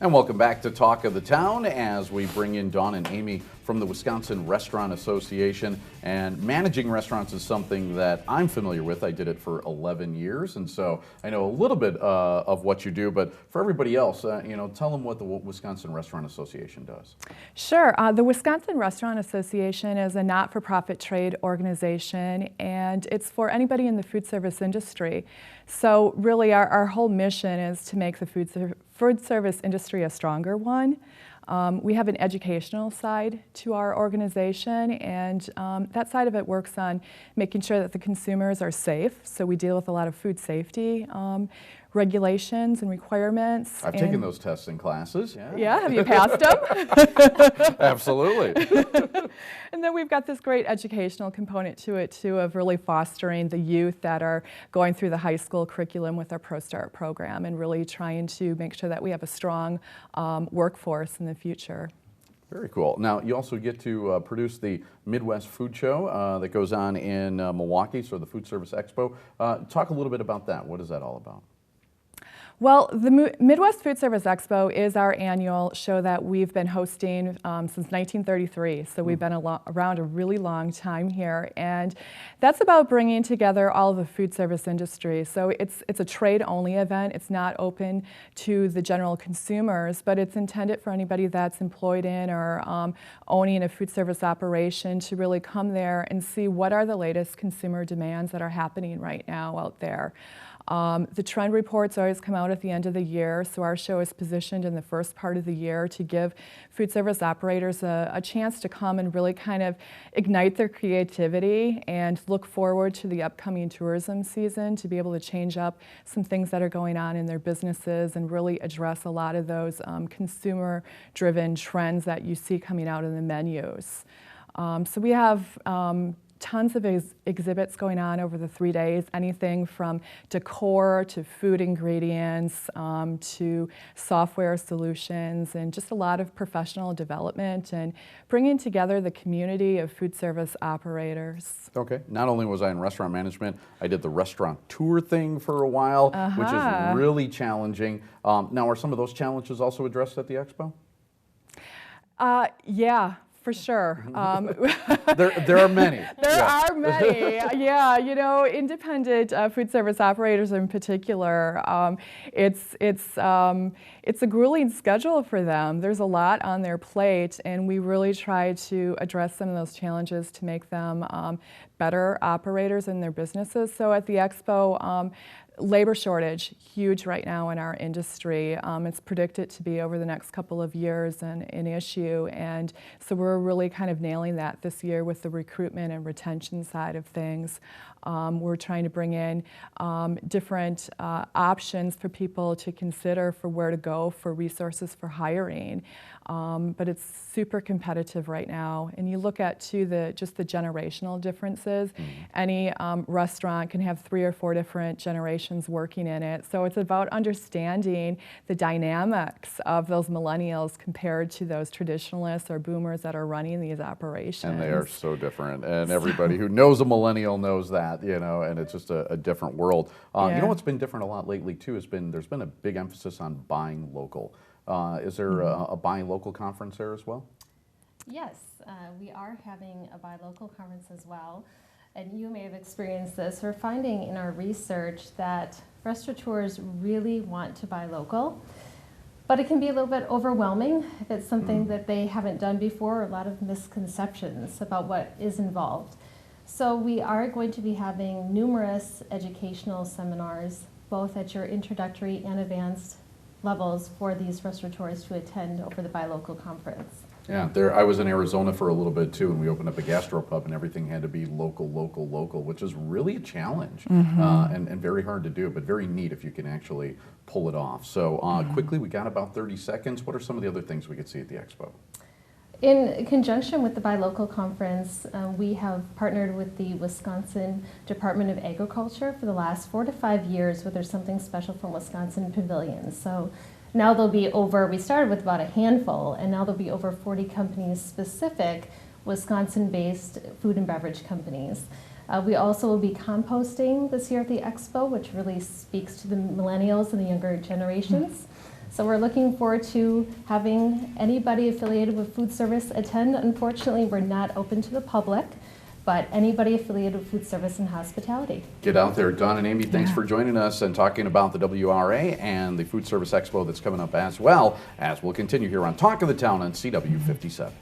And welcome back to Talk of the Town as we bring in Dawn and Amy from the Wisconsin Restaurant Association. And managing restaurants is something that I'm familiar with. I did it for 11 years, and so I know a little bit of what you do. But for everybody else, tell them what the Wisconsin Restaurant Association does. Sure. The Wisconsin Restaurant Association is a not-for-profit trade organization, and it's for anybody in the food service industry. So really our whole mission is to make the food service industry a stronger one. We have an educational side to our organization, and that side of it works on making sure that the consumers are safe. So we deal with a lot of food safety regulations and requirements. I've taken those tests in classes. Yeah, have you passed them? Absolutely. And then we've got this great educational component to it too, of really fostering the youth that are going through the high school curriculum with our ProStart program, and really trying to make sure that we have a strong workforce in the future. Very cool. Now, you also get to produce the Midwest Food Show that goes on in Milwaukee, so the Food Service Expo. Talk a little bit about that. What is that all about? Well, the Midwest Food Service Expo is our annual show that we've been hosting since 1933. So we've been around a really long time here, and that's about bringing together all of the food service industry. So it's a trade-only event. It's not open to the general consumers, but it's intended for anybody that's employed in or owning a food service operation to really come there and see what are the latest consumer demands that are happening right now out there. The trend reports always come out at the end of the year, so our show is positioned in the first part of the year to give food service operators a chance to come and really kind of ignite their creativity and look forward to the upcoming tourism season to be able to change up some things that are going on in their businesses and really address a lot of those consumer-driven trends that you see coming out in the menus. So we have tons of exhibits going on over the 3 days, anything from decor to food ingredients to software solutions, and just a lot of professional development and bringing together the community of food service operators. Okay. Not only was I in restaurant management, I did the restaurant tour thing for a while, which is really challenging. Now, are some of those challenges also addressed at the Expo? Yeah. For sure. There are many. There are many. Yeah, independent food service operators in particular, it's a grueling schedule for them. There's a lot on their plate, and we really try to address some of those challenges to make them better operators in their businesses. So at the Expo, labor shortage, huge right now in our industry. It's predicted to be over the next couple of years an issue, and so we're really kind of nailing that this year with the recruitment and retention side of things. We're trying to bring in different options for people to consider for where to go for resources for hiring. But it's super competitive right now. And you look at too just the generational differences. Any restaurant can have 3 or 4 different generations working in it. So it's about understanding the dynamics of those millennials compared to those traditionalists or boomers that are running these operations. And they are so different. And everybody who knows a millennial knows that, and it's just a different world. You know what's been different a lot lately too there's been a big emphasis on buying local. Is there a Buy Local conference there as well? Yes, we are having a Buy Local conference as well. And you may have experienced this. We're finding in our research that restaurateurs really want to buy local, but it can be a little bit overwhelming if it's something that they haven't done before, a lot of misconceptions about what is involved. So we are going to be having numerous educational seminars, both at your introductory and advanced levels for these restaurateurs to attend over the Buy Local conference. Yeah, I was in Arizona for a little bit too, and we opened up a gastropub, and everything had to be local, which is really a challenge and very hard to do, but very neat if you can actually pull it off. So quickly, we got about 30 seconds. What are some of the other things we could see at the Expo? In conjunction with the Buy Local conference, we have partnered with the Wisconsin Department of Agriculture for the last 4 to 5 years where there's something special from Wisconsin Pavilions. So now there'll be we started with about a handful, and now there'll be over 40 companies, specific Wisconsin-based food and beverage companies. We also will be composting this year at the Expo, which really speaks to the millennials and the younger generations. So we're looking forward to having anybody affiliated with food service attend. Unfortunately, we're not open to the public, but anybody affiliated with food service and hospitality. Get out there. Don and Amy, thanks for joining us and talking about the WRA and the Food Service Expo that's coming up, as well as we'll continue here on Talk of the Town on CW 57.